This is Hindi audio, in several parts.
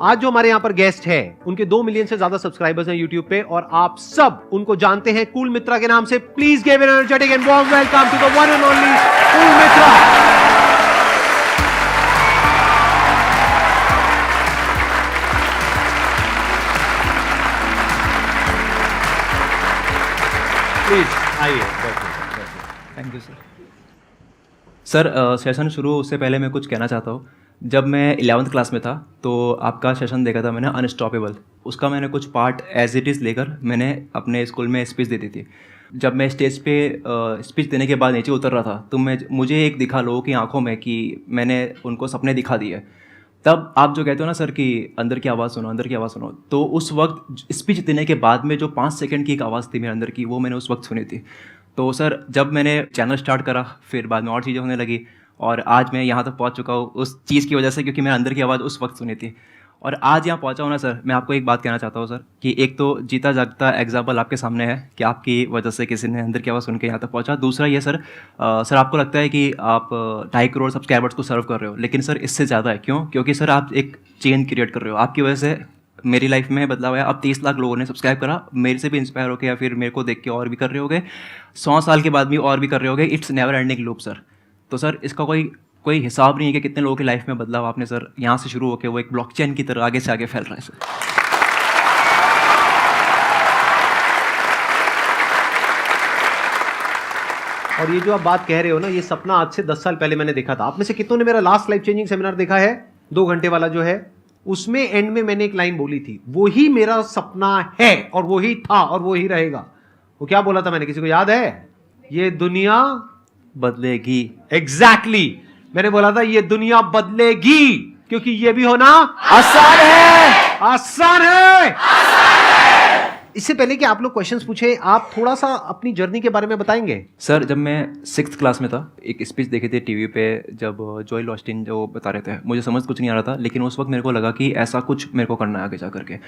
आज जो हमारे यहाँ पर गेस्ट है उनके 2 मिलियन से ज्यादा सब्सक्राइबर्स हैं यूट्यूब पे और आप सब उनको जानते हैं कूल मित्रा के नाम से। Please give an energetic and warm welcome to the one and only cool Mitra. Please आइए। Thank you sir. सेशन शुरू उससे पहले मैं कुछ कहना चाहता हूँ। जब मैं 11th क्लास में था तो आपका सेशन देखा था मैंने, अनस्टॉपेबल। उसका मैंने कुछ पार्ट एज इट इज़ लेकर मैंने अपने स्कूल में स्पीच दे दी थी। जब मैं स्टेज पे स्पीच देने के बाद नीचे उतर रहा था तो मुझे एक दिखा लोगों की आंखों में कि मैंने उनको सपने दिखा दिए। तब आप जो कहते हो ना सर कि अंदर की आवाज़ सुनो, अंदर की आवाज़ सुनो, तो उस वक्त स्पीच देने के बाद में जो 5 सेकंड की एक आवाज़ थी मेरे अंदर की, वो मैंने उस वक्त सुनी थी। तो सर जब मैंने चैनल स्टार्ट करा फिर बाद में और चीज़ें होने लगी और आज मैं यहाँ तक पहुँच चुका हूँ उस चीज़ की वजह से, क्योंकि मैंने अंदर की आवाज़ उस वक्त सुनी थी। और आज यहाँ पहुँचा हूँ ना सर, मैं आपको एक बात कहना चाहता हूँ सर कि एक तो जीता जागता एग्जाम्पल आपके सामने है कि आपकी वजह से किसी ने अंदर की आवाज़ सुन के यहाँ तक पहुँचा। दूसरा ये सर, सर आपको लगता है कि आप 2.5 करोड़ सब्सक्राइबर्स को सर्व कर रहे हो, लेकिन सर इससे ज़्यादा है। क्यों? क्योंकि सर आप एक चेन क्रिएट कर रहे हो। आपकी वजह से मेरी लाइफ में बदलाव आया। अब 30 लाख लोगों ने सब्सक्राइब करा, मेरे से भी इंस्पायर होकर या फिर मेरे को देख के और भी कर रहे होगे, 100 साल के बाद भी और भी कर रहे होगे। It's never ending loop sir. तो सर इसका कोई हिसाब नहीं है कि कितने लोगों की लाइफ में बदलाव आपने सर यहाँ से शुरू होकर वो एक ब्लॉकचेन की तरह आगे से आगे फैल रहा है सर। और ये जो आप बात कह रहे हो ना, ये सपना आज से 10 साल पहले मैंने देखा था। आप में से कितनों ने मेरा लास्ट लाइफ चेंजिंग सेमिनार देखा है, 2 घंटे वाला जो है? उसमें एंड में मैंने एक लाइन बोली थी, वो ही मेरा सपना है और वो ही था और वो ही रहेगा। वो क्या बोला था मैंने, किसी को याद है? ये दुनिया बदलेगी। एग्जैक्टली मैंने बोला था ये दुनिया बदलेगी, क्योंकि ये भी होना आसान है, आसान है। इससे पहले कि आप लोग क्वेश्चंस पूछे, आप थोड़ा सा अपनी जर्नी के बारे में बताएंगे? सर जब मैं 6th क्लास में था, एक स्पीच देखी थी टीवी पे, जब जोएल ऑस्टिन जो बता रहे थे, मुझे समझ कुछ नहीं आ रहा था, लेकिन उस वक्त मेरे को लगा कि ऐसा कुछ मेरे को करना है आगे जा करके।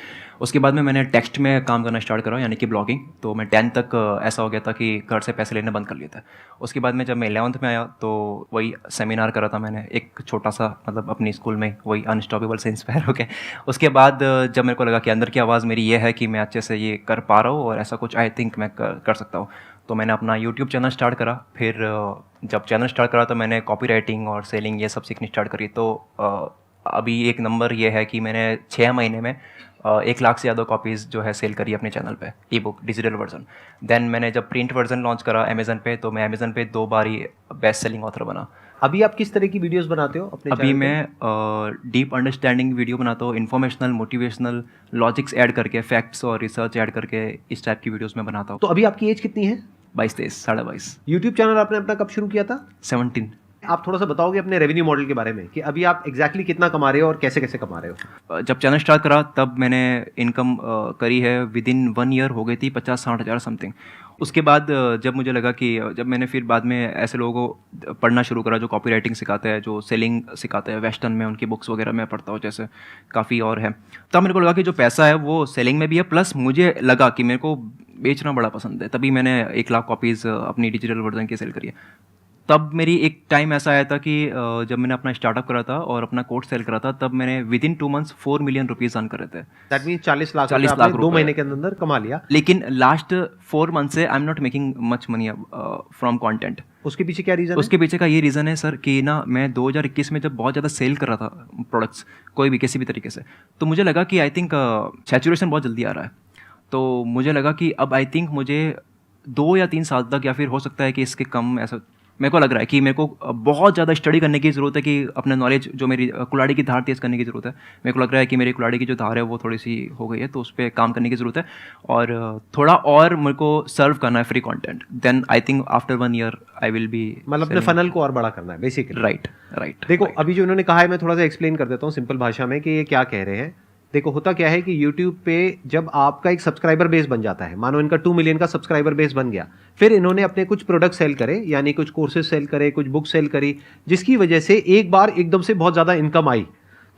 उसके बाद में मैंने टेक्स्ट में काम करना स्टार्ट करा, यानी कि ब्लॉगिंग। तो मैं 10th तक ऐसा हो गया था कि घर से पैसे लेने बंद कर लिए थे। उसके बाद में जब मैं 11th में आया तो वही सेमिनार करा था मैंने, एक छोटा सा, मतलब अपनी स्कूल में, वही अनस्टॉपेबल से इंस्पायर हो गए। उसके बाद जब मेरे को लगा कि अंदर की आवाज़ मेरी ये है कि मैं अच्छे से ये कर पा रहा हूँ और ऐसा कुछ आई थिंक मैं कर सकता हूँ, तो मैंने अपना यूट्यूब चैनल स्टार्ट करा। फिर जब चैनल स्टार्ट करा तो मैंने कॉपी राइटिंग और सेलिंग ये सब सीखनी स्टार्ट करी। तो अभी एक नंबर ये है कि मैंने 6 महीने में 1 लाख से ज़्यादा कॉपीज़ जो है सेल करी अपने चैनल पे, e book digital version. Then मैंने जब प्रिंट वर्जन लॉन्च करा अमेजन पे, तो मैं अमेजन पे 2 बार ही बेस्ट सेलिंग ऑथर बना। अभी आप किस तरह की वीडियोस बनाते हो अपने? अभी मैं डीप अंडरस्टैंडिंग वीडियो बनाता हूँ, इन्फॉर्मेशनल, मोटिवेशनल, लॉजिक्स ऐड करके, फैक्ट्स और रिसर्च ऐड करके, इस टाइप की वीडियोस में बनाता हूँ। तो अभी आपकी एज कितनी है? 22-23, 22.5। यूट्यूब चैनल आपने अपना कब शुरू किया था? 17। आप थोड़ा सा बताओगे अपने रेवेन्यू मॉडल के बारे में कि अभी आप एग्जैक्टली कितना कमा रहे हो और कैसे कैसे कमा रहे हो? जब चैनल स्टार्ट करा तब मैंने इनकम करी है विद इन 1 ईयर हो गई थी 50-60 हज़ार समथिंग। उसके बाद जब मुझे लगा कि जब मैंने फिर बाद में ऐसे लोगों को पढ़ना शुरू करा जो कॉपी राइटिंग सिखाते हैं, जो सेलिंग सिखाते हैं वेस्टर्न में, उनकी बुक्स वगैरह मैं पढ़ता हूँ, जैसे काफ़ी और है, तब मेरे को लगा कि जो पैसा है वो सेलिंग में भी है, प्लस मुझे लगा कि मेरे को बेचना बड़ा पसंद है। तभी मैंने 1 लाख कॉपीज़ अपनी डिजिटल वर्जन की सेल करी है। तब मेरी एक टाइम ऐसा आया था कि जब मैंने अपना स्टार्टअप करा था और अपना कोर्स सेल करा था, तब मैंने with in 2 months 4 million rupees earn करे थे। दैट मीन 40 लाख 2 महीने के अंदर कमा लिया। लेकिन लास्ट 4 मंथ से I am not making much money from content. उसके पीछे क्या रीज़न है? उसके पीछे का ये रीज़न है सर कि ना, मैं 2021 में जब बहुत ज़्यादा सेल कर रहा था प्रोडक्ट्स, कोई भी किसी भी तरीके से, तो मुझे लगा कि आई थिंक सैचुरेशन बहुत जल्दी आ रहा है। तो मुझे लगा कि अब आई थिंक मुझे 2 या 3 साल तक, या फिर हो सकता है कि इसके कम, ऐसा मेरे को लग रहा है कि मेरे को बहुत ज़्यादा स्टडी करने की ज़रूरत है, कि अपना नॉलेज, जो मेरी कुल्हाड़ी की धार तेज़ करने की ज़रूरत है। मेरे को लग रहा है कि मेरी कुल्हाड़ी की जो धार है वो थोड़ी सी हो गई है, तो उस पर काम करने की ज़रूरत है और थोड़ा और मेरे को सर्व करना है free content. Then I think after 1 year I will be, मतलब अपने फनल को और बड़ा करना है बेसिकली। राइट। देखो अभी जो उन्होंने कहा है, मैं थोड़ा सा एक्सप्लेन कर देता हूँ सिंपल भाषा में कि ये क्या कह रहे हैं। देखो होता क्या है कि YouTube पे जब आपका एक सब्सक्राइबर बेस बन जाता है, मानो इनका 2 मिलियन का सब्सक्राइबर बेस बन गया, फिर इन्होंने अपने कुछ प्रोडक्ट सेल करे, यानी कुछ कोर्सेज सेल करे, कुछ बुक सेल करी, जिसकी वजह से एक बार एकदम से बहुत ज़्यादा इनकम आई।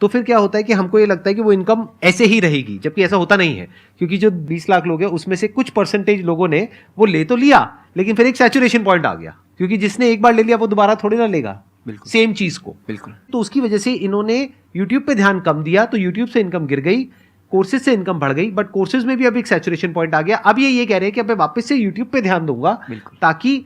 तो फिर क्या होता है कि हमको ये लगता है कि वो इनकम ऐसे ही रहेगी, जबकि ऐसा होता नहीं है, क्योंकि जो 20 लाख लोग हैं उसमें से कुछ परसेंटेज लोगों ने वो ले तो लिया, लेकिन फिर एक सैचुरेशन पॉइंट आ गया, क्योंकि जिसने एक बार ले लिया वो दोबारा थोड़ी ना लेगा। बिल्कुल। सेम चीज को। बिल्कुल। तो उसकी वजह से इन्होंने यूट्यूब पे ध्यान कम दिया, तो यूट्यूब से इनकम गिर गई, कोर्सेज से इनकम बढ़ गई, बट कोर्सेज में भी अब एक सैचुरेशन पॉइंट आ गया। अब ये कह रहे हैं कि अब मैं वापस से यूट्यूब पे ध्यान दूंगा, ताकि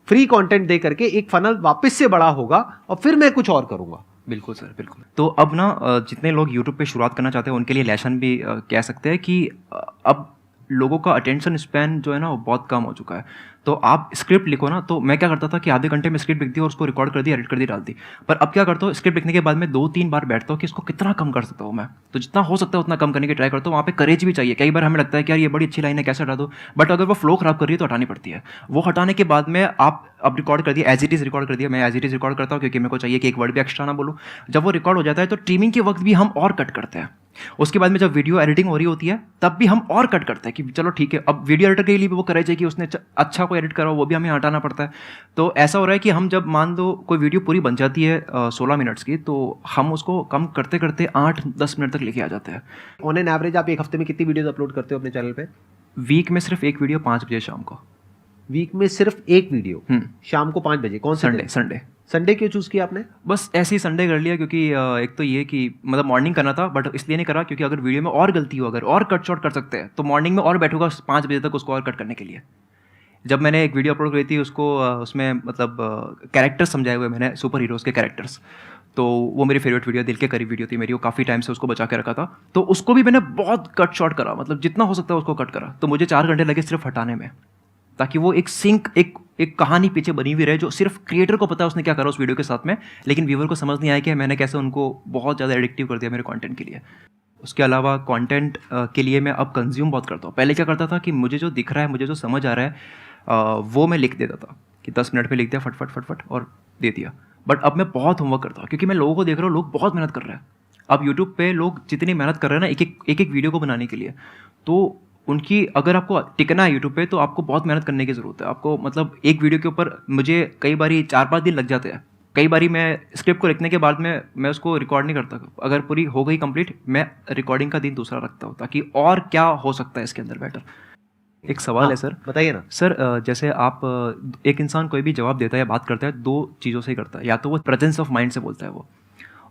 फ्री कंटेंट दे करके एक फनल वापस से बड़ा होगा और फिर मैं कुछ और करूंगा। बिल्कुल सर, बिल्कुल। तो अब ना जितने लोग यूट्यूब पे शुरुआत करना चाहते हैं उनके लिए लेसन भी कह सकते हैं कि अब लोगों का अटेंशन स्पैन जो है ना वो बहुत कम हो चुका है। तो आप स्क्रिप्ट लिखो ना, तो मैं क्या करता था कि आधे घंटे में स्क्रिप्ट लिख दी और उसको रिकॉर्ड कर दी, एडिट कर दी, डाल दी। पर अब क्या करता हूँ, स्क्रिप्ट लिखने के बाद में 2-3 बार बैठता हूँ कि इसको कितना कम कर सकता हूँ मैं। तो जितना हो सकता है उतना कम करने की ट्राई करता हूँ। वहाँ पे करेज भी चाहिए। कई बार हमें लगता है कि यार ये बड़ी अच्छी लाइन है, कैसे हटा दो, बट अगर वो फ्लो खराब कर रही है तो हटानी पड़ती है। वो हटाने के बाद में आप अब रिकॉर्ड कर दिया, एज इट इज़ रिकॉर्ड कर दिया। मैं एज इट इज़ रिकॉर्ड करता हूँ क्योंकि मेरे को चाहिए कि एक वर्ड भी एक्स्ट्रा ना बोलूँ। जब वो रिकॉर्ड हो जाता है तो ट्रिमिंग के वक्त भी हम और कट करते हैं। उसके बाद में जब वीडियो एडिटिंग हो रही होती है तब भी हम और कट करते हैं कि चलो ठीक है, अब वीडियो एडिटर के लिए भी वो करे चाहिए कि उसने अच्छा कोई एडिट करा, वो भी हमें हटाना पड़ता है। तो ऐसा हो रहा है कि हम जब मान दो कोई वीडियो पूरी बन जाती है 16 मिनट्स की, तो हम उसको कम करते करते 8-10 मिनट तक लेके आ जाते हैं। ऑन एन एवरेज आप एक हफ्ते में कितनी वीडियोस अपलोड करते हो अपने चैनल पे? वीक में सिर्फ एक वीडियो 5 बजे शाम को। वीक में सिर्फ एक वीडियो शाम को 5 बजे? कौन सा? संडे क्यों चूज किया आपने? बस ऐसे ही संडे कर लिया क्योंकि एक तो ये कि मतलब मॉर्निंग करना था, बट इसलिए नहीं करा क्योंकि अगर वीडियो में और गलती हो, अगर और कट शॉट कर सकते हैं तो मॉर्निंग में और बैठूंगा 5 बजे तक उसको और कट करने के लिए। जब मैंने एक वीडियो अपलोड करी थी उसको उसमें मतलब कैरेक्टर्स समझाए हुए मैंने, सुपर हीरोज़ के कैरेक्टर्स, तो वो मेरी फेवरेट वीडियो, दिल के करीब वीडियो थी मेरी, वो काफ़ी टाइम से उसको बचा के रखा था। तो उसको भी मैंने बहुत कट शॉट करा, मतलब जितना हो सकता है उसको कट करा। तो मुझे 4 घंटे लगे सिर्फ हटाने में, ताकि वो एक सिंक, एक कहानी पीछे बनी हुई रहे जो सिर्फ क्रिएटर को पता है उसने क्या करा उस वीडियो के साथ में, लेकिन व्यूअर को समझ नहीं आया कि मैंने कैसे उनको बहुत ज़्यादा एडिक्टिव कर दिया मेरे कंटेंट के लिए। उसके अलावा कंटेंट के लिए मैं अब कंज्यूम बहुत करता हूँ। पहले क्या करता था कि मुझे जो दिख रहा है, मुझे जो समझ आ रहा है वो मैं लिख देता था कि 10 मिनट में लिख दिया फट और दे दिया। बट अब मैं बहुत होमवर्क करता हूँ क्योंकि मैं लोगों को देख रहा हूँ, लोग बहुत मेहनत कर रहे हैं। अब यूट्यूब पे लोग जितनी मेहनत कर रहे हैं ना एक वीडियो को बनाने के लिए, तो उनकी अगर आपको टिकना है यूट्यूब पे तो आपको बहुत मेहनत करने की ज़रूरत है। आपको मतलब एक वीडियो के ऊपर मुझे कई बारी 4-5 दिन लग जाते हैं। कई बारी मैं स्क्रिप्ट को लिखने के बाद में मैं उसको रिकॉर्ड नहीं करता। अगर पूरी हो गई कंप्लीट, मैं रिकॉर्डिंग का दिन दूसरा रखता हूँ ताकि और क्या हो सकता है इसके अंदर बेटर। एक सवाल है सर, बताइए ना सर। जैसे आप एक इंसान कोई भी जवाब देता है या बात करता है 2 चीज़ों से ही करता है, या तो वो प्रेजेंस ऑफ माइंड से बोलता है वो,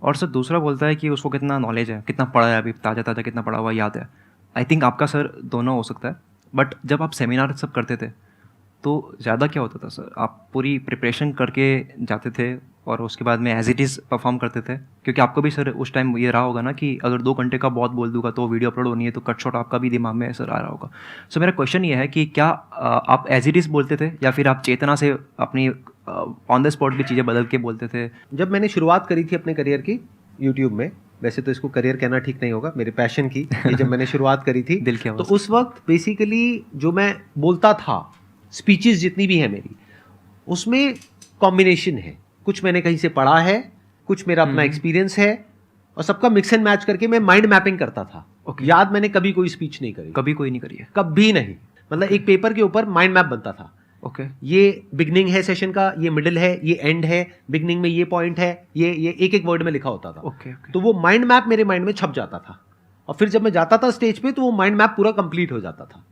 और सर दूसरा बोलता है कि उसको कितना नॉलेज है, कितना पढ़ा है, अभी ताज़ा कितना पढ़ा हुआ याद है। आई थिंक आपका सर दोनों हो सकता है। बट जब आप सेमिनार सब करते थे तो ज़्यादा क्या होता था सर, आप पूरी प्रिपरेशन करके जाते थे और उसके बाद में एज इट इज़ परफॉर्म करते थे? क्योंकि आपको भी सर उस टाइम ये रहा होगा ना कि अगर 2 घंटे का बहुत बोल दूंगा तो वीडियो अपलोड होनी है, तो कट शॉट आपका भी दिमाग में सर आ रहा होगा। सो मेरा क्वेश्चन ये है कि क्या आप एज इट इज़ बोलते थे या फिर आप चेतना से अपनी ऑन द स्पॉट भी चीज़ें बदल के बोलते थे? जब मैंने शुरुआत करी थी अपने करियर की यूट्यूब में, वैसे तो इसको करियर कहना ठीक नहीं होगा, मेरे पैशन की ये जब मैंने शुरुआत करी थी दिल के तो उस वक्त बेसिकली जो मैं बोलता था, स्पीचेस जितनी भी है मेरी, उसमें कॉम्बिनेशन है, कुछ मैंने कहीं से पढ़ा है, कुछ मेरा अपना एक्सपीरियंस है, और सबका मिक्स एंड मैच करके मैं माइंड मैपिंग करता था। याद मैंने कभी कोई स्पीच नहीं करी, कभी कोई नहीं करी है, कभी नहीं। मतलब एक पेपर के ऊपर माइंड मैप बनता था। ये बिगनिंग है सेशन का, ये मिडिल है, ये एंड है, बिगनिंग में ये पॉइंट है, ये एक वर्ड में लिखा होता था। तो वो माइंड मैप मेरे माइंड में छप जाता था, और फिर जब मैं जाता था स्टेज पे तो वो माइंड मैप पूरा कंप्लीट हो जाता था।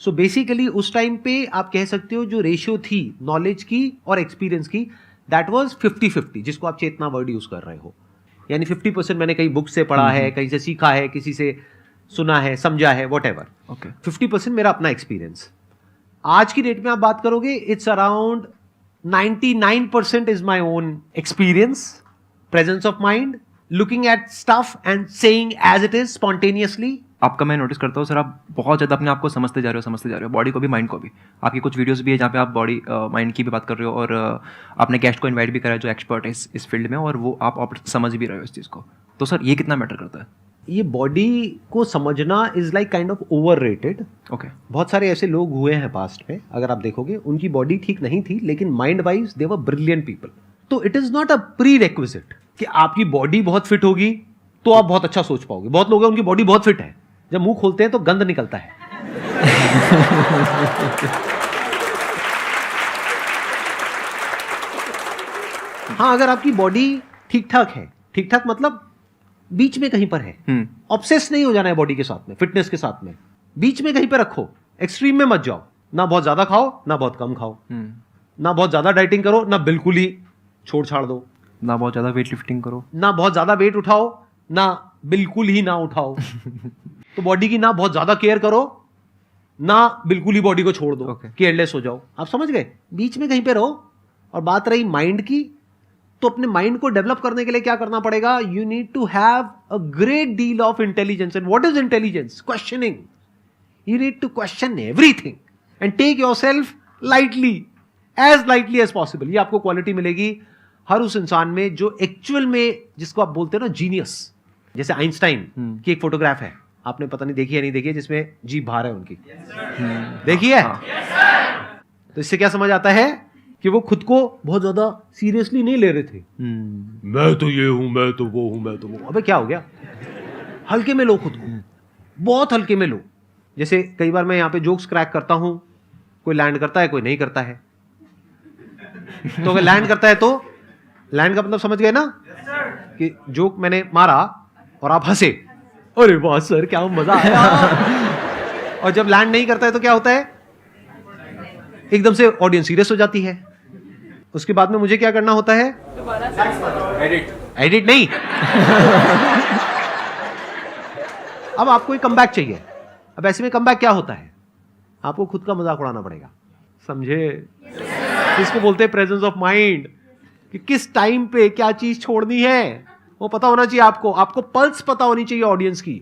सो बेसिकली उस टाइम पे आप कह सकते हो जो रेशियो थी नॉलेज की और एक्सपीरियंस की, दैट वाज 50-50, जिसको आप चेतना वर्ड यूज कर रहे हो। यानी 50% मैंने कहीं बुक से पढ़ा है, कहीं से सीखा है, किसी से सुना है, समझा है, व्हाटएवर। 50% मेरा अपना एक्सपीरियंस। आज की डेट में आप बात करोगे, it's around 99% is my own experience, presence of mind, looking at stuff and saying as it is spontaneously. आपका मैं नोटिस करता हूँ सर, आप बहुत ज़्यादा अपने आप को समझते जा रहे हो, बॉडी को भी, माइंड को भी। आपकी कुछ वीडियोस भी है जहाँ पे आप बॉडी माइंड की भी बात कर रहे हो, और आपने गेस्ट को इनवाइट भी करा है जो एक्सपर्ट है इस फील्ड में, और वो आप समझ भी रहे हो इस चीज़ को। तो सर ये कितना मैटर करता है? ये बॉडी को समझना is like kind of overrated. बहुत सारे ऐसे लोग हुए हैं पास्ट में, अगर आप देखोगे उनकी बॉडी ठीक नहीं थी लेकिन mind wise they were brilliant people. तो it is not a prerequisite कि आपकी बॉडी बहुत फिट होगी तो आप बहुत अच्छा सोच पाओगे। बहुत लोग हैं उनकी बॉडी बहुत फिट है, जब मुंह खोलते हैं तो गंद निकलता है। हाँ, अगर आपकी बॉडी ठीक ठाक है, ठीक ठाक मतलब बीच में कहीं पर है, ऑब्सेस नहीं हो जाना है बॉडी के साथ में, फिटनेस के साथ में, बीच में कहीं पर रखो, एक्सट्रीम में मत जाओ, ना बहुत ज्यादा खाओ ना बहुत कम खाओ, ना बहुत ज्यादा डाइटिंग करो ना बिल्कुल ही छोड़ छाड़ दो, ना बहुत ज़्यादा वेट लिफ्टिंग करो, ना बहुत ज़्यादा वेट उठाओ, ना बिल्कुल ही ना उठाओ। तो बॉडी की ना बहुत ज़्यादा केयर करो, ना बिल्कुल ही बॉडी को छोड़ दो, Okay. केयरलेस हो जाओ। आप समझ गए? बीच में कहीं पे रहो। और बात रही माइंड की, तो अपने माइंड को डेवलप करने के लिए क्या करना पड़ेगा? You need to have a great deal of intelligence. And what is intelligence? Questioning. You need to question everything and take yourself lightly, as lightly as possible. ये आपको क्वालिटी मिलेगी हर उस इंसान में जो एक्चुअल में, जिसको आप बोलते हैं ना जीनियस। जैसे आइंस्टाइन की एक फोटोग्राफ है, आपने पता नहीं देखी है नहीं देखी है, जिसमें जीभ बाहर है उनकी, देखी है? तो इससे क्या समझ आता है कि वो खुद को बहुत ज्यादा सीरियसली नहीं ले रहे थे। मैं तो ये हूं, मैं तो वो हूं, मैं तो वो। अबे क्या हो गया? हल्के में लो खुद को, बहुत हल्के में लो। जैसे कई बार मैं यहाँ पे जोक्स क्रैक करता हूं, कोई लैंड करता है, कोई नहीं करता है। तो अगर लैंड करता है तो लैंड का मतलब समझ गए ना, कि जोक मैंने मारा और आप हंसे, अरे वाह सर क्या मजा आया। और जब लैंड नहीं करता है तो क्या होता है? एकदम से ऑडियंस सीरियस हो जाती है। उसके बाद में मुझे क्या करना होता है? एडिट नहीं। अब आपको एक कमबैक चाहिए। अब ऐसे में कमबैक क्या होता है? आपको खुद का मजाक उड़ाना पड़ेगा, समझे? इसको बोलते हैं प्रेजेंस ऑफ माइंड, कि किस टाइम पे क्या चीज छोड़नी है वो पता होना चाहिए आपको। आपको पल्स पता होनी चाहिए ऑडियंस की।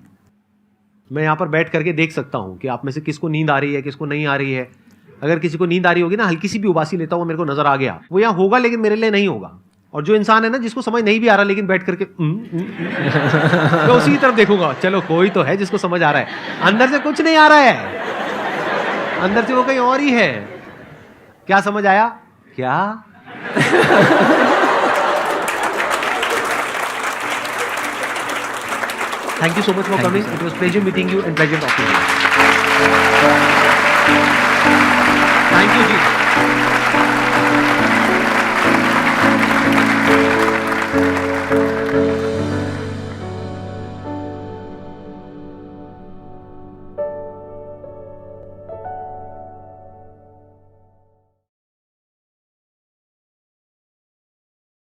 मैं यहां पर बैठ करके देख सकता हूं कि आप में से किसको नींद आ रही है, किसको नहीं आ रही है। अगर किसी को नींद आ रही होगी ना, हल्की सी भी उबासी लेता हुआ मेरे को नजर आ गया, वो यहाँ होगा लेकिन मेरे लिए नहीं होगा। और जो इंसान है ना जिसको समझ नहीं भी आ रहा लेकिन बैठ करके तो उसी तरफ देखूंगा, चलो कोई तो है जिसको समझ आ रहा है। अंदर से कुछ नहीं आ रहा है, अंदर से वो कहीं और ही है। क्या समझ आया? क्या? Thank you so much for coming. It was pleasure meeting you and pleasure talking to you. Thank you, ji.